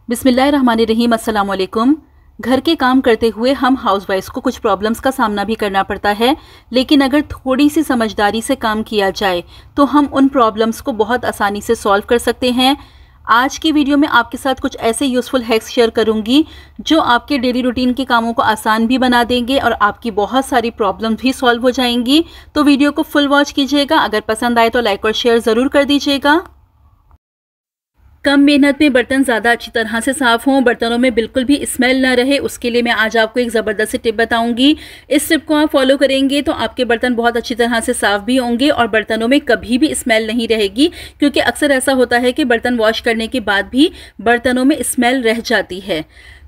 बिस्मिल्लाहिर्रहमानिर्रहीम, अस्सलाम वालेकुम। घर के काम करते हुए हम हाउसवाइफ्स को कुछ प्रॉब्लम्स का सामना भी करना पड़ता है, लेकिन अगर थोड़ी सी समझदारी से काम किया जाए तो हम उन प्रॉब्लम्स को बहुत आसानी से सॉल्व कर सकते हैं। आज की वीडियो में आपके साथ कुछ ऐसे यूज़फुल हैक्स शेयर करूंगी जो आपके डेली रूटीन के कामों को आसान भी बना देंगे और आपकी बहुत सारी प्रॉब्लम्स भी सॉल्व हो जाएंगी। तो वीडियो को फुल वॉच कीजिएगा। अगर पसंद आए तो लाइक और शेयर ज़रूर कर दीजिएगा। कम मेहनत में बर्तन ज़्यादा अच्छी तरह से साफ़ हों, बर्तनों में बिल्कुल भी स्मेल ना रहे, उसके लिए मैं आज आपको एक ज़बरदस्त सी टिप बताऊंगी। इस टिप को आप फॉलो करेंगे तो आपके बर्तन बहुत अच्छी तरह से साफ़ भी होंगे और बर्तनों में कभी भी स्मेल नहीं रहेगी, क्योंकि अक्सर ऐसा होता है कि बर्तन वॉश करने के बाद भी बर्तनों में स्मेल रह जाती है।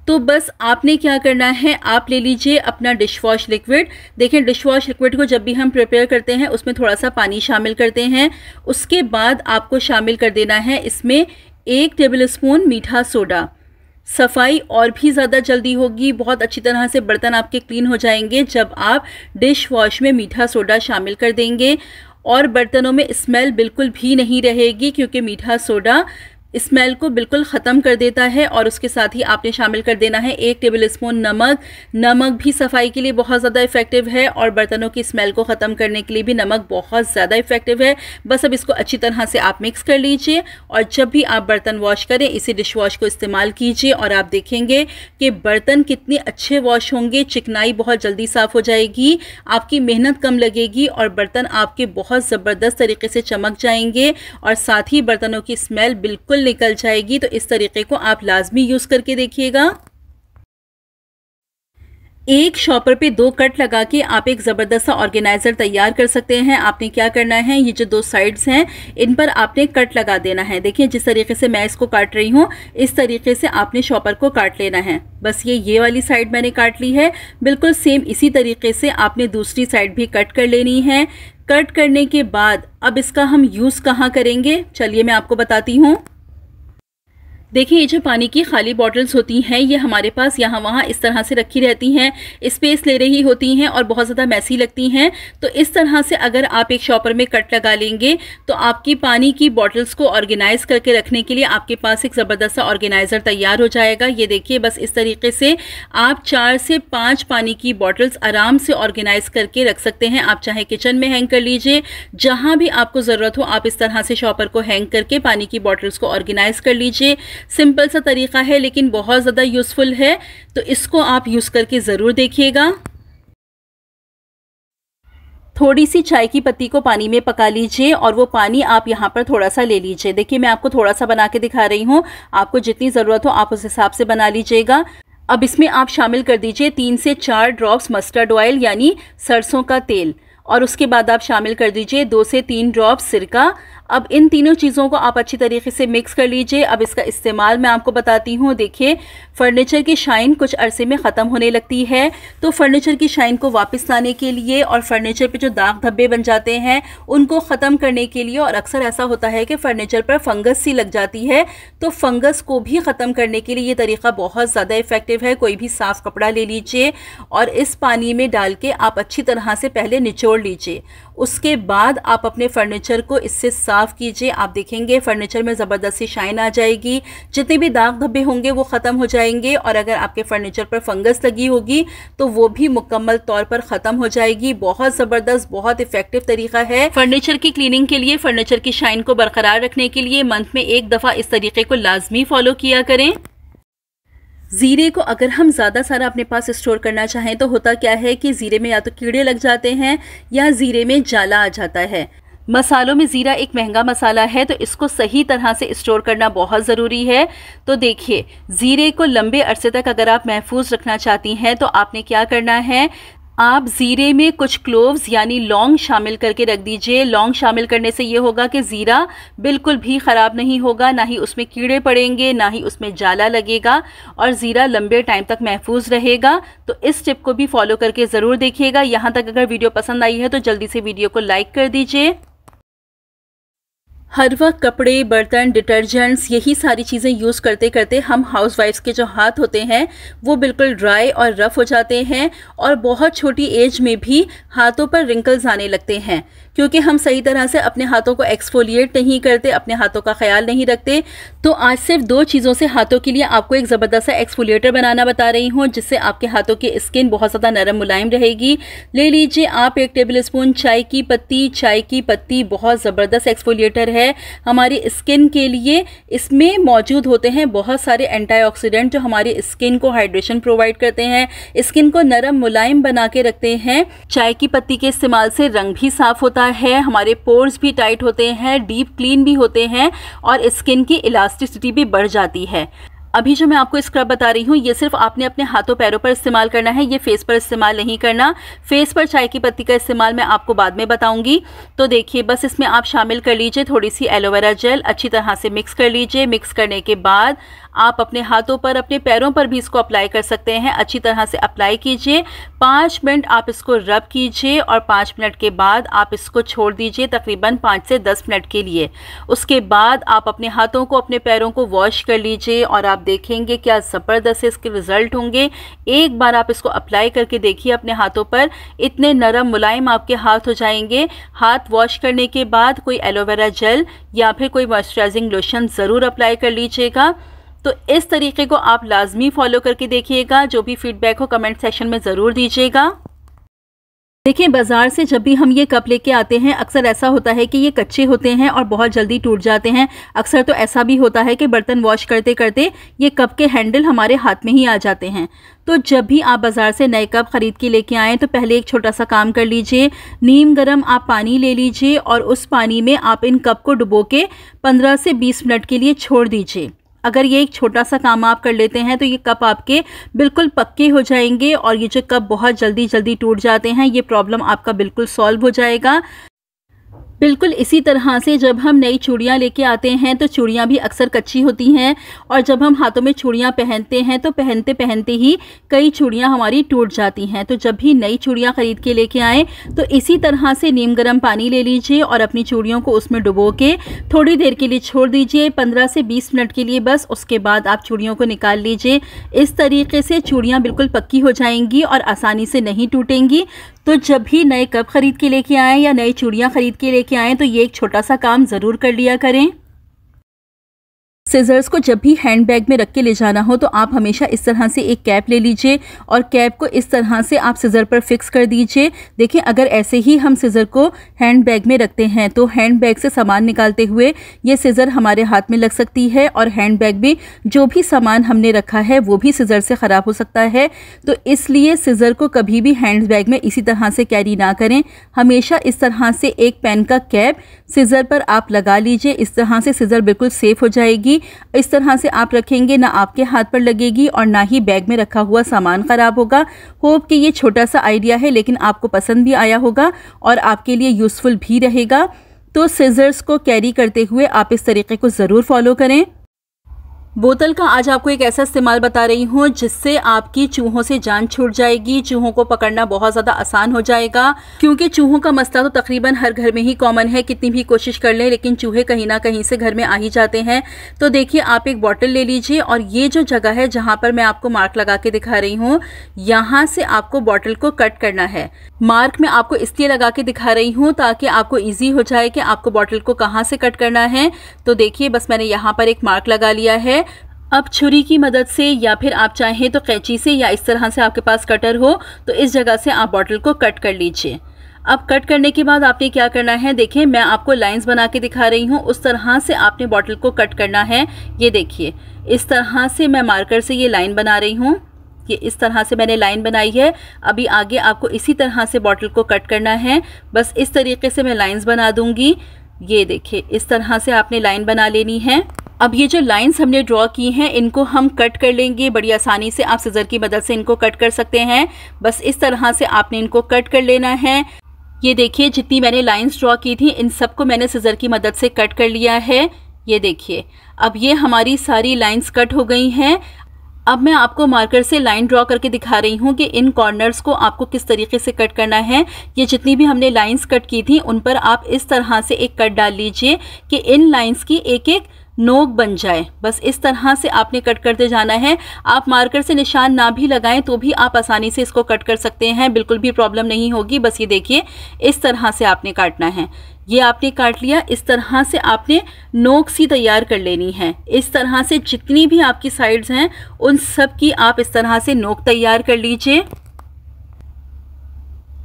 तो बस आपने क्या करना है, आप ले लीजिए अपना डिश वॉश लिक्विड। देखें, डिश वॉश लिक्विड को जब भी हम प्रिपेयर करते हैं उसमें थोड़ा सा पानी शामिल करते हैं। उसके बाद आपको शामिल कर देना है इसमें 1 टेबलस्पून मीठा सोडा। सफाई और भी ज़्यादा जल्दी होगी, बहुत अच्छी तरह से बर्तन आपके क्लीन हो जाएंगे जब आप डिश वॉश में मीठा सोडा शामिल कर देंगे। और बर्तनों में स्मेल बिल्कुल भी नहीं रहेगी, क्योंकि मीठा सोडा स्मेल को बिल्कुल ख़त्म कर देता है। और उसके साथ ही आपने शामिल कर देना है 1 टेबलस्पून नमक। नमक भी सफाई के लिए बहुत ज़्यादा इफेक्टिव है और बर्तनों की स्मेल को ख़त्म करने के लिए भी नमक बहुत ज़्यादा इफेक्टिव है। बस अब इसको अच्छी तरह से आप मिक्स कर लीजिए और जब भी आप बर्तन वॉश करें इसी डिश वॉश को इस्तेमाल कीजिए और आप देखेंगे कि बर्तन कितने अच्छे वॉश होंगे, चिकनाई बहुत जल्दी साफ़ हो जाएगी, आपकी मेहनत कम लगेगी और बर्तन आपके बहुत ज़बरदस्त तरीके से चमक जाएंगे और साथ ही बर्तनों की स्मेल बिल्कुल निकल जाएगी। तो इस तरीके को आप लाजमी यूज करके देखिएगा। एक शॉपर पे 2 कट लगा के आप एक ज़बरदस्त सा ऑर्गेनाइज़र तैयार कर सकते हैं। आपने क्या करना है, ये जो 2 साइड्स हैं इन पर आपने कट लगा देना है। देखिए, जिस तरीके से मैं इसको काट रही हूँ इस तरीके से आपने शॉपर को काट लेना है। बस ये वाली साइड मैंने काट ली है। बिल्कुल सेम इसी तरीके से आपने दूसरी साइड भी कट कर लेनी है। कट करने के बाद अब इसका हम यूज़ कहाँ करेंगे, चलिए मैं आपको बताती हूँ। देखिए, ये जो पानी की खाली बॉटल्स होती हैं ये हमारे पास यहाँ वहाँ इस तरह से रखी रहती हैं, स्पेस ले रही होती हैं और बहुत ज़्यादा मैसी लगती हैं। तो इस तरह से अगर आप एक शॉपर में कट लगा लेंगे तो आपकी पानी की बॉटल्स को ऑर्गेनाइज करके रखने के लिए आपके पास एक ज़बरदस्त सा ऑर्गेनाइज़र तैयार हो जाएगा। ये देखिए, बस इस तरीके से आप 4 से 5 पानी की बॉटल्स आराम से ऑर्गेनाइज करके रख सकते हैं। आप चाहे किचन में हैंग कर लीजिए, जहाँ भी आपको ज़रूरत हो आप इस तरह से शॉपर को हैंग करके पानी की बॉटल्स को ऑर्गेनाइज कर लीजिए। सिंपल सा तरीका है लेकिन बहुत ज़्यादा यूज़फुल है, तो इसको आप यूज़ करके ज़रूर देखिएगा। थोड़ी सी चाय की पत्ती को पानी में पका लीजिए और वो पानी आप यहाँ पर थोड़ा सा ले लीजिए। देखिए, मैं आपको थोड़ा सा बना के दिखा रही हूँ, आपको जितनी ज़रूरत हो आप उस हिसाब से बना लीजिएगा। अब इसमें आप शामिल कर दीजिए 3 से 4 ड्रॉप्स मस्टर्ड ऑयल यानी सरसों का तेल और उसके बाद आप शामिल कर दीजिए 2 से 3 ड्रॉप सिरका। अब इन तीनों चीज़ों को आप अच्छी तरीके से मिक्स कर लीजिए। अब इसका इस्तेमाल मैं आपको बताती हूँ। देखिए, फर्नीचर की शाइन कुछ अरसे में ख़त्म होने लगती है, तो फर्नीचर की शाइन को वापस लाने के लिए और फर्नीचर पे जो दाग धब्बे बन जाते हैं उनको ख़त्म करने के लिए, और अक्सर ऐसा होता है कि फर्नीचर पर फंगस सी लग जाती है, तो फंगस को भी ख़त्म करने के लिए ये तरीका बहुत ज़्यादा इफ़ेक्टिव है। कोई भी साफ़ कपड़ा ले लीजिए और इस पानी में डाल के आप अच्छी तरह से पहले निचोड़ लीजिए। उसके बाद आप अपने फर्नीचर को इससे साफ़ कीजिए। आप देखेंगे फर्नीचर में ज़बरदस्ती शाइन आ जाएगी, जितने भी दाग धब्बे होंगे वो ख़त्म हो जाएंगे और अगर आपके फर्नीचर पर फंगस लगी होगी तो वो भी मुकम्मल तौर पर ख़त्म हो जाएगी। बहुत ज़बरदस्त, बहुत इफ़ेक्टिव तरीका है फर्नीचर की क्लीनिंग के लिए। फर्नीचर की शाइन को बरकरार रखने के लिए मंथ में 1 दफ़ा इस तरीके को लाजमी फॉलो किया करें। ज़ीरे को अगर हम ज़्यादा सारा अपने पास स्टोर करना चाहें तो होता क्या है कि ज़ीरे में या तो कीड़े लग जाते हैं या ज़ीरे में जाला आ जाता है। मसालों में ज़ीरा एक महंगा मसाला है, तो इसको सही तरह से स्टोर करना बहुत ज़रूरी है। तो देखिए, ज़ीरे को लंबे अरसे तक अगर आप महफूज रखना चाहती हैं तो आपने क्या करना है, आप ज़ीरे में कुछ क्लोव्स यानी लौंग शामिल करके रख दीजिए। लौंग शामिल करने से ये होगा कि ज़ीरा बिल्कुल भी ख़राब नहीं होगा, ना ही उसमें कीड़े पड़ेंगे, ना ही उसमें जाला लगेगा और ज़ीरा लंबे टाइम तक महफूज रहेगा। तो इस टिप को भी फॉलो करके ज़रूर देखिएगा। यहाँ तक अगर वीडियो पसंद आई है तो जल्दी से वीडियो को लाइक कर दीजिए। हर वक्त कपड़े, बर्तन, डिटर्जेंट्स, यही सारी चीज़ें यूज़ करते करते हम हाउसवाइफ्स के जो हाथ होते हैं वो बिल्कुल ड्राई और रफ़ हो जाते हैं और बहुत छोटी एज में भी हाथों पर रिंकल्स आने लगते हैं, क्योंकि हम सही तरह से अपने हाथों को एक्सफोलिएट नहीं करते, अपने हाथों का ख्याल नहीं रखते। तो आज सिर्फ 2 चीज़ों से हाथों के लिए आपको एक ज़बरदस्त सा एक्सफोलिएटर बनाना बता रही हूँ, जिससे आपके हाथों की स्किन बहुत ज़्यादा नरम मुलायम रहेगी। ले लीजिए आप 1 टेबलस्पून चाय की पत्ती। चाय की पत्ती बहुत ज़बरदस्त एक्सफोलिएटर है हमारी स्किन के लिए। इसमें मौजूद होते हैं बहुत सारे एंटीऑक्सीडेंट जो हमारी स्किन को हाइड्रेशन प्रोवाइड करते हैं, स्किन को नरम मुलायम बना के रखते हैं। चाय की पत्ती के इस्तेमाल से रंग भी साफ होता है, हमारे पोर्स भी टाइट होते हैं, डीप क्लीन भी होते हैं और स्किन की इलास्टिसिटी भी बढ़ जाती है। अभी जो मैं आपको स्क्रब बता रही हूँ ये सिर्फ आपने अपने हाथों पैरों पर इस्तेमाल करना है, ये फेस पर इस्तेमाल नहीं करना। फेस पर चाय की पत्ती का इस्तेमाल मैं आपको बाद में बताऊंगी। तो देखिए बस इसमें आप शामिल कर लीजिए थोड़ी सी एलोवेरा जेल, अच्छी तरह से मिक्स कर लीजिए। मिक्स करने के बाद आप अपने हाथों पर, अपने पैरों पर भी इसको अप्लाई कर सकते हैं। अच्छी तरह से अप्लाई कीजिए, 5 मिनट आप इसको रब कीजिए और 5 मिनट के बाद आप इसको छोड़ दीजिए तकरीबन 5 से 10 मिनट के लिए। उसके बाद आप अपने हाथों को, अपने पैरों को वॉश कर लीजिए और आप देखेंगे क्या ज़बरदस्त इसके रिजल्ट होंगे। एक बार आप इसको अप्लाई करके देखिए अपने हाथों पर, इतने नरम मुलायम आपके हाथ हो जाएंगे। हाथ वॉश करने के बाद कोई एलोवेरा जेल या फिर कोई मॉइस्चराइजिंग लोशन ज़रूर अप्लाई कर लीजिएगा। तो इस तरीके को आप लाजमी फॉलो करके देखिएगा। जो भी फीडबैक हो कमेंट सेक्शन में ज़रूर दीजिएगा। देखिए बाज़ार से जब भी हम ये कप लेके आते हैं अक्सर ऐसा होता है कि ये कच्चे होते हैं और बहुत जल्दी टूट जाते हैं। अक्सर तो ऐसा भी होता है कि बर्तन वॉश करते करते ये कप के हैंडल हमारे हाथ में ही आ जाते हैं। तो जब भी आप बाज़ार से नए कप ख़रीद के लेके आएँ तो पहले एक छोटा सा काम कर लीजिए। नीम गर्म आप पानी ले लीजिए और उस पानी में आप इन कप को डुबो के 15 से 20 मिनट के लिए छोड़ दीजिए। अगर ये एक छोटा सा काम आप कर लेते हैं तो ये कप आपके बिल्कुल पक्के हो जाएंगे और ये जो कप बहुत जल्दी टूट जाते हैं ये प्रॉब्लम आपका बिल्कुल सॉल्व हो जाएगा। बिल्कुल इसी तरह से जब हम नई चूड़ियाँ लेके आते हैं तो चूड़ियाँ भी अक्सर कच्ची होती हैं और जब हम हाथों में चूड़ियाँ पहनते हैं तो पहनते पहनते ही कई चूड़ियाँ हमारी टूट जाती हैं। तो जब भी नई चूड़ियाँ ख़रीद के लेके आएँ तो इसी तरह से नीम गर्म पानी ले लीजिए और अपनी चूड़ियों को उसमें डुबो के थोड़ी देर के लिए छोड़ दीजिए, 15 से 20 मिनट के लिए बस। उसके बाद आप चूड़ियों को निकाल लीजिए। इस तरीके से चूड़ियाँ बिल्कुल पक्की हो जाएंगी और आसानी से नहीं टूटेंगी। तो जब भी नए कप ख़रीद के लेके आएँ या नई चूड़ियाँ ख़रीद के लेके आएँ तो ये एक छोटा सा काम ज़रूर कर लिया करें। सीजर्स को जब भी हैंड बैग में रख के ले जाना हो तो आप हमेशा इस तरह से एक कैप ले लीजिए और कैप को इस तरह से आप सीजर पर फिक्स कर दीजिए। देखिए अगर ऐसे ही हम सीजर को हैंड बैग में रखते हैं तो हैंड बैग से सामान निकालते हुए ये सीजर हमारे हाथ में लग सकती है और हैंड बैग में जो भी सामान हमने रखा है वो भी सीजर से ख़राब हो सकता है। तो इसलिए सीजर को कभी भी हैंड बैग में इसी तरह से कैरी ना करें। हमेशा इस तरह से एक पेन का कैप सीजर पर आप लगा लीजिए। इस तरह से सीजर बिल्कुल सेफ हो जाएगी। इस तरह से आप रखेंगे ना आपके हाथ पर लगेगी और ना ही बैग में रखा हुआ सामान ख़राब होगा। होप कि ये छोटा सा आइडिया है लेकिन आपको पसंद भी आया होगा और आपके लिए यूज़फुल भी रहेगा। तो सीजर्स को कैरी करते हुए आप इस तरीके को ज़रूर फॉलो करें। बोतल का आज आपको एक ऐसा इस्तेमाल बता रही हूँ जिससे आपकी चूहों से जान छूट जाएगी। चूहों को पकड़ना बहुत ज़्यादा आसान हो जाएगा क्योंकि चूहों का मसला तो तकरीबन हर घर में ही कॉमन है। कितनी भी कोशिश कर लें लेकिन चूहे कहीं ना कहीं से घर में आ ही जाते हैं। तो देखिए आप एक बॉटल ले लीजिए और ये जो जगह है जहाँ पर मैं आपको मार्क लगा के दिखा रही हूँ यहाँ से आपको बॉटल को कट करना है। मार्क मैं आपको इसलिए लगा के दिखा रही हूँ ताकि आपको ईजी हो जाए कि आपको बॉटल को कहाँ से कट करना है। तो देखिए बस मैंने यहाँ पर एक मार्क लगा लिया है। अब छुरी की मदद से या फिर आप चाहें तो कैंची से या इस तरह से आपके पास कटर हो तो इस जगह से आप बॉटल को कट कर लीजिए। अब कट करने के बाद आपने क्या करना है, देखें मैं आपको लाइंस बना के दिखा रही हूँ, उस तरह से आपने बॉटल को कट करना है। ये देखिए इस तरह से मैं मार्कर से ये लाइन बना रही हूँ। ये इस तरह से मैंने लाइन बनाई है। अभी आगे आपको इसी तरह से बॉटल को कट करना है। बस इस तरीके से मैं लाइंस बना दूंगी। ये देखिए इस तरह से आपने लाइन बना लेनी है। अब ये जो लाइंस हमने ड्रॉ की हैं इनको हम कट कर लेंगे। बड़ी आसानी से आप सिजर की मदद से इनको कट कर सकते हैं। बस इस तरह से आपने इनको कट कर लेना है। ये देखिए जितनी मैंने लाइंस ड्रॉ की थी इन सबको मैंने सिजर की मदद से कट कर लिया है। ये देखिए अब ये हमारी सारी लाइंस कट हो गई हैं। अब मैं आपको मार्कर से लाइन ड्रॉ करके दिखा रही हूँ कि इन कॉर्नर्स को आपको किस तरीके से कट करना है। ये जितनी भी हमने लाइंस कट की थी उन पर आप इस तरह से एक कट डाल लीजिए कि इन लाइंस की एक एक नोक बन जाए, बस इस तरह से आपने कट करते जाना है। आप मार्कर से निशान ना भी लगाएं तो भी आप आसानी से इसको कट कर सकते हैं, बिल्कुल भी प्रॉब्लम नहीं होगी। बस ये देखिए इस तरह से आपने काटना है। ये आपने काट लिया। इस तरह से आपने नोक सी तैयार कर लेनी है। इस तरह से जितनी भी आपकी साइड्स हैं उन सब की आप इस तरह से नोक तैयार कर लीजिए।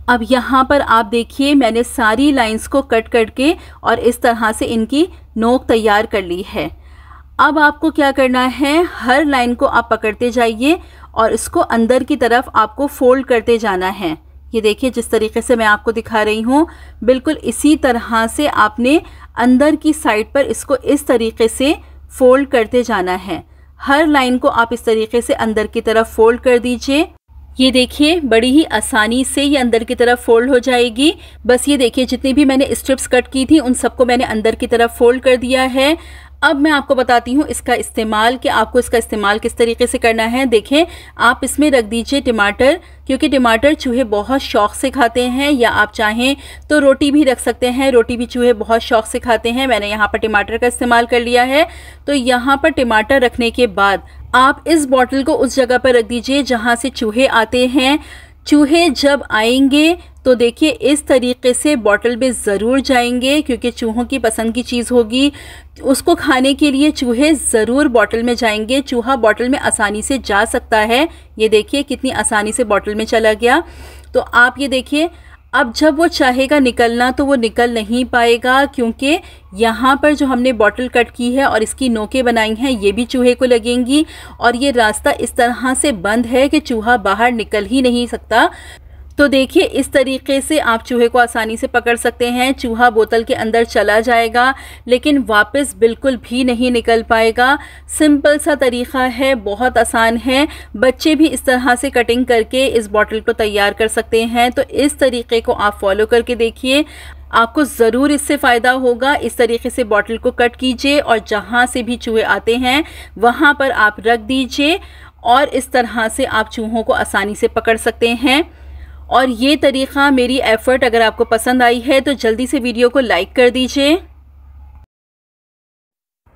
अब यहाँ पर आप देखिए मैंने सारी लाइंस को कट करके और इस तरह से इनकी नोक तैयार कर ली है। अब आपको क्या करना है, हर लाइन को आप पकड़ते जाइए और इसको अंदर की तरफ आपको फोल्ड करते जाना है। ये देखिए जिस तरीके से मैं आपको दिखा रही हूँ, बिल्कुल इसी तरह से आपने अंदर की साइड पर इसको इस तरीके से फोल्ड करते जाना है। हर लाइन को आप इस तरीके से अंदर की तरफ फोल्ड कर दीजिए। ये देखिए बड़ी ही आसानी से ये अंदर की तरफ फोल्ड हो जाएगी। बस ये देखिए जितनी भी मैंने स्ट्रिप्स कट की थी उन सबको मैंने अंदर की तरफ फोल्ड कर दिया है। अब मैं आपको बताती हूँ इसका इस्तेमाल, कि आपको इसका इस्तेमाल किस तरीके से करना है। देखें आप इसमें रख दीजिए टमाटर, क्योंकि टमाटर चूहे बहुत शौक से खाते हैं, या आप चाहें तो रोटी भी रख सकते हैं, रोटी भी चूहे बहुत शौक से खाते हैं। मैंने यहाँ पर टमाटर का इस्तेमाल कर लिया है। तो यहाँ पर टमाटर रखने के बाद आप इस बॉटल को उस जगह पर रख दीजिए जहाँ से चूहे आते हैं। चूहे जब आएंगे तो देखिए इस तरीके से बॉटल में ज़रूर जाएंगे, क्योंकि चूहों की पसंद की चीज़ होगी, उसको खाने के लिए चूहे ज़रूर बॉटल में जाएंगे। चूहा बॉटल में आसानी से जा सकता है। ये देखिए कितनी आसानी से बॉटल में चला गया। तो आप ये देखिए अब जब वो चाहेगा निकलना तो वो निकल नहीं पाएगा, क्योंकि यहाँ पर जो हमने बॉटल कट की है और इसकी नोकें बनाई हैं ये भी चूहे को लगेंगी, और ये रास्ता इस तरह से बंद है कि चूहा बाहर निकल ही नहीं सकता। तो देखिए इस तरीके से आप चूहे को आसानी से पकड़ सकते हैं। चूहा बोतल के अंदर चला जाएगा लेकिन वापस बिल्कुल भी नहीं निकल पाएगा। सिंपल सा तरीका है, बहुत आसान है। बच्चे भी इस तरह से कटिंग करके इस बॉटल को तैयार कर सकते हैं। तो इस तरीके को आप फॉलो करके देखिए, आपको ज़रूर इससे फ़ायदा होगा। इस तरीके से बॉटल को कट कीजिए और जहाँ से भी चूहे आते हैं वहाँ पर आप रख दीजिए, और इस तरह से आप चूहों को आसानी से पकड़ सकते हैं। और ये तरीक़ा, मेरी एफ़र्ट अगर आपको पसंद आई है तो जल्दी से वीडियो को लाइक कर दीजिए।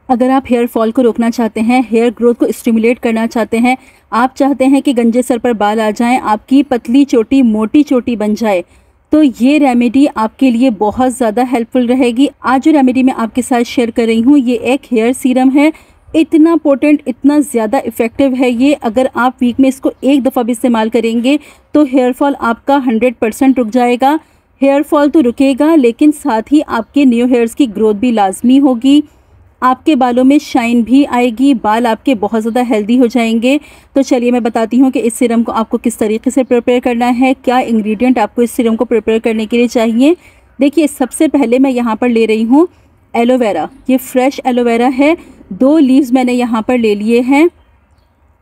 अगर आप हेयर फॉल को रोकना चाहते हैं, हेयर ग्रोथ को स्टिमुलेट करना चाहते हैं, आप चाहते हैं कि गंजे सर पर बाल आ जाएं, आपकी पतली चोटी मोटी चोटी बन जाए, तो ये रेमेडी आपके लिए बहुत ज़्यादा हेल्पफुल रहेगी। आज जो रेमेडी मैं आपके साथ शेयर कर रही हूँ ये एक हेयर सीरम है। इतना पोटेंट, इतना ज़्यादा इफ़ेक्टिव है ये। अगर आप वीक में इसको एक दफ़ा भी इस्तेमाल करेंगे तो हेयर फॉल आपका 100% रुक जाएगा। हेयर फॉल तो रुकेगा लेकिन साथ ही आपके न्यू हेयर्स की ग्रोथ भी लाजमी होगी, आपके बालों में शाइन भी आएगी, बाल आपके बहुत ज़्यादा हेल्दी हो जाएंगे। तो चलिए मैं बताती हूँ कि इस सीरम को आपको किस तरीके से प्रिपेयर करना है, क्या इंग्रेडिएंट आपको इस सीरम को प्रिपेयर करने के लिए चाहिए। देखिए सबसे पहले मैं यहाँ पर ले रही हूँ एलोवेरा। ये फ्रेश एलोवेरा है। 2 लीव्स मैंने यहाँ पर ले लिए हैं।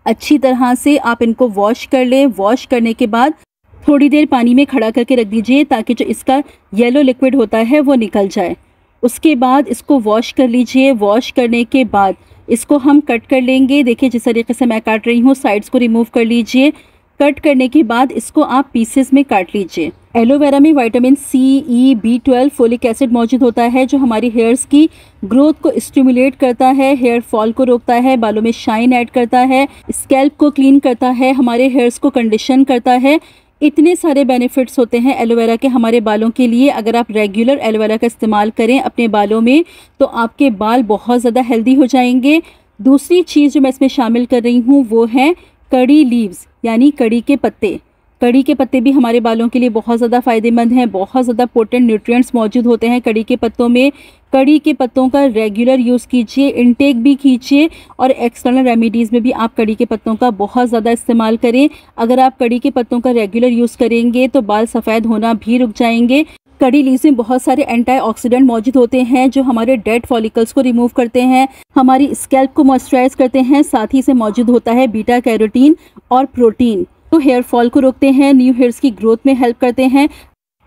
अच्छी तरह से आप इनको वॉश कर लें। वॉश करने के बाद थोड़ी देर पानी में खड़ा करके रख दीजिए ताकि जो इसका येलो लिक्विड होता है वो निकल जाए। उसके बाद इसको वॉश कर लीजिए। वॉश करने के बाद इसको हम कट कर लेंगे। देखिए जिस तरीके से मैं काट रही हूँ, साइड्स को रिमूव कर लीजिए। कट करने के बाद इसको आप पीसेस में काट लीजिए। एलोवेरा में विटामिन सी, ई, B12, फोलिक एसिड मौजूद होता है जो हमारी हेयर्स की ग्रोथ को स्टिमुलेट करता है, हेयर फॉल को रोकता है, बालों में शाइन ऐड करता है, स्कैल्प को क्लीन करता है, हमारे हेयर्स को कंडीशन करता है। इतने सारे बेनिफिट्स होते हैं एलोवेरा के हमारे बालों के लिए। अगर आप रेगुलर एलोवेरा का इस्तेमाल करें अपने बालों में तो आपके बाल बहुत ज़्यादा हेल्दी हो जाएंगे। दूसरी चीज़ जो मैं इसमें शामिल कर रही हूँ वो है कड़ी लीव्स, यानी कड़ी के पत्ते। कड़ी के पत्ते भी हमारे बालों के लिए बहुत ज़्यादा फ़ायदेमंद हैं। बहुत ज़्यादा पोटेंट न्यूट्रिएंट्स मौजूद होते हैं कड़ी के पत्तों में। कड़ी के पत्तों का रेगुलर यूज़ कीजिए, इनटेक भी कीजिए, और एक्सटर्नल रेमेडीज़ में भी आप कड़ी के पत्तों का बहुत ज़्यादा इस्तेमाल करें। अगर आप कड़ी के पत्तों का रेगुलर यूज़ करेंगे तो बाल सफ़ेद होना भी रुक जाएंगे। कड़ी लीव्स में बहुत सारे एंटीऑक्सीडेंट मौजूद होते हैं जो हमारे डेड फॉलिकल्स को रिमूव करते हैं, हमारी स्कैल्प को मॉइस्चराइज करते हैं। साथ ही से मौजूद होता है बीटा कैरोटीन और प्रोटीन, तो हेयर फॉल को रोकते हैं, न्यू हेयर्स की ग्रोथ में हेल्प करते हैं।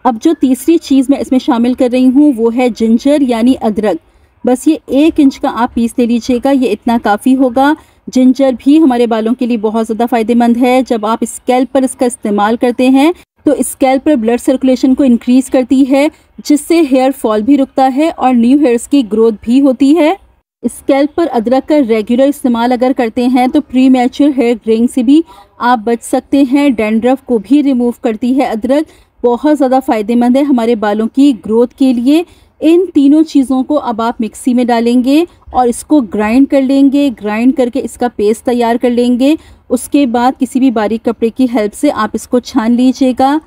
अब जो तीसरी चीज़ मैं इसमें शामिल कर रही हूँ वो है जिंजर यानी अदरक। बस ये 1 इंच का आप पीस ले लीजिएगा, ये इतना काफ़ी होगा। जिंजर भी हमारे बालों के लिए बहुत ज़्यादा फ़ायदेमंद है। जब आप स्कैल्प पर इसका इस्तेमाल करते हैं तो स्कैल्प पर ब्लड सर्कुलेशन को इंक्रीज़ करती है, जिससे हेयर फॉल भी रुकता है और न्यू हेयर्स की ग्रोथ भी होती है। स्कैल्प पर अदरक का रेगुलर इस्तेमाल अगर करते हैं तो प्री मैच्योर हेयर ग्रेइंग से भी आप बच सकते हैं। डैंड्रफ को भी रिमूव करती है अदरक, बहुत ज़्यादा फ़ायदेमंद है हमारे बालों की ग्रोथ के लिए। इन तीनों चीज़ों को अब आप मिक्सी में डालेंगे और इसको ग्राइंड कर लेंगे। ग्राइंड करके इसका पेस्ट तैयार कर लेंगे। उसके बाद किसी भी बारीक कपड़े की हेल्प से आप इसको छान लीजिएगा।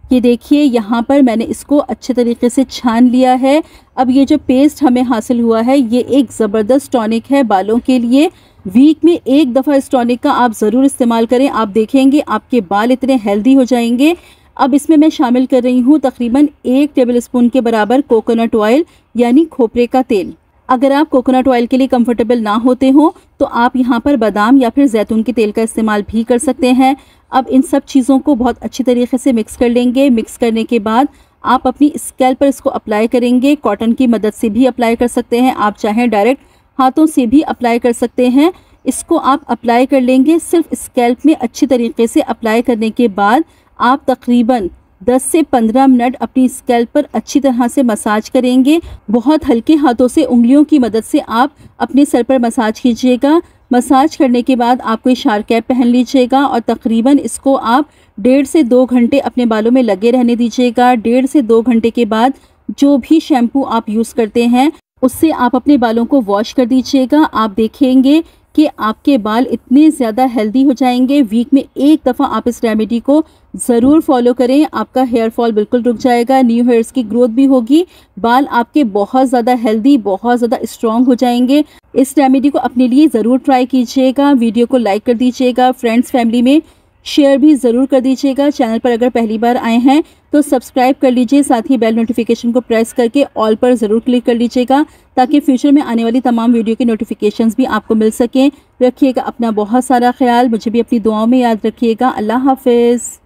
ये देखिए यहाँ पर मैंने इसको अच्छे तरीके से छान लिया है। अब ये जो पेस्ट हमें हासिल हुआ है ये एक ज़बरदस्त टॉनिक है बालों के लिए। वीक में एक दफ़ा इस टॉनिक का आप ज़रूर इस्तेमाल करें, आप देखेंगे आपके बाल इतने हेल्दी हो जाएंगे। अब इसमें मैं शामिल कर रही हूँ तकरीबन 1 टेबलस्पून के बराबर कोकोनट ऑयल यानी खोपरे का तेल। अगर आप कोकोनट ऑयल के लिए कंफर्टेबल ना होते हो तो आप यहाँ पर बादाम या फिर जैतून के तेल का इस्तेमाल भी कर सकते हैं। अब इन सब चीज़ों को बहुत अच्छी तरीके से मिक्स कर लेंगे। मिक्स करने के बाद आप अपनी स्कैल्प पर इसको अप्लाई करेंगे। कॉटन की मदद से भी अप्लाई कर सकते हैं, आप चाहें डायरेक्ट हाथों से भी अप्लाई कर सकते हैं। इसको आप अप्लाई कर लेंगे। सिर्फ स्कैल्प में अच्छी तरीके से अप्लाई करने के बाद आप तकरीबन 10 से 15 मिनट अपनी स्कैल्प पर अच्छी तरह से मसाज करेंगे। बहुत हल्के हाथों से उंगलियों की मदद से आप अपने सर पर मसाज कीजिएगा। मसाज करने के बाद आप कोई शार कैप पहन लीजिएगा और तकरीबन इसको आप 1.5 से 2 घंटे अपने बालों में लगे रहने दीजिएगा। 1.5 से 2 घंटे के बाद जो भी शैम्पू आप यूज़ करते हैं उससे आप अपने बालों को वॉश कर दीजिएगा। आप देखेंगे कि आपके बाल इतने ज़्यादा हेल्दी हो जाएंगे। वीक में एक दफ़ा आप इस रेमेडी को ज़रूर फॉलो करें, आपका हेयर फॉल बिल्कुल रुक जाएगा, न्यू हेयर्स की ग्रोथ भी होगी, बाल आपके बहुत ज़्यादा हेल्दी, बहुत ज़्यादा स्ट्रॉन्ग हो जाएंगे। इस रेमेडी को अपने लिए ज़रूर ट्राई कीजिएगा। वीडियो को लाइक कर दीजिएगा, फ्रेंड्स फैमिली में शेयर भी ज़रूर कर दीजिएगा। चैनल पर अगर पहली बार आए हैं तो सब्सक्राइब कर लीजिए, साथ ही बेल नोटिफिकेशन को प्रेस करके ऑल पर ज़रूर क्लिक कर लीजिएगा ताकि फ्यूचर में आने वाली तमाम वीडियो के नोटिफिकेशंस भी आपको मिल सकें। रखिएगा अपना बहुत सारा ख्याल, मुझे भी अपनी दुआओं में याद रखिएगा। अल्लाह हाफिज़।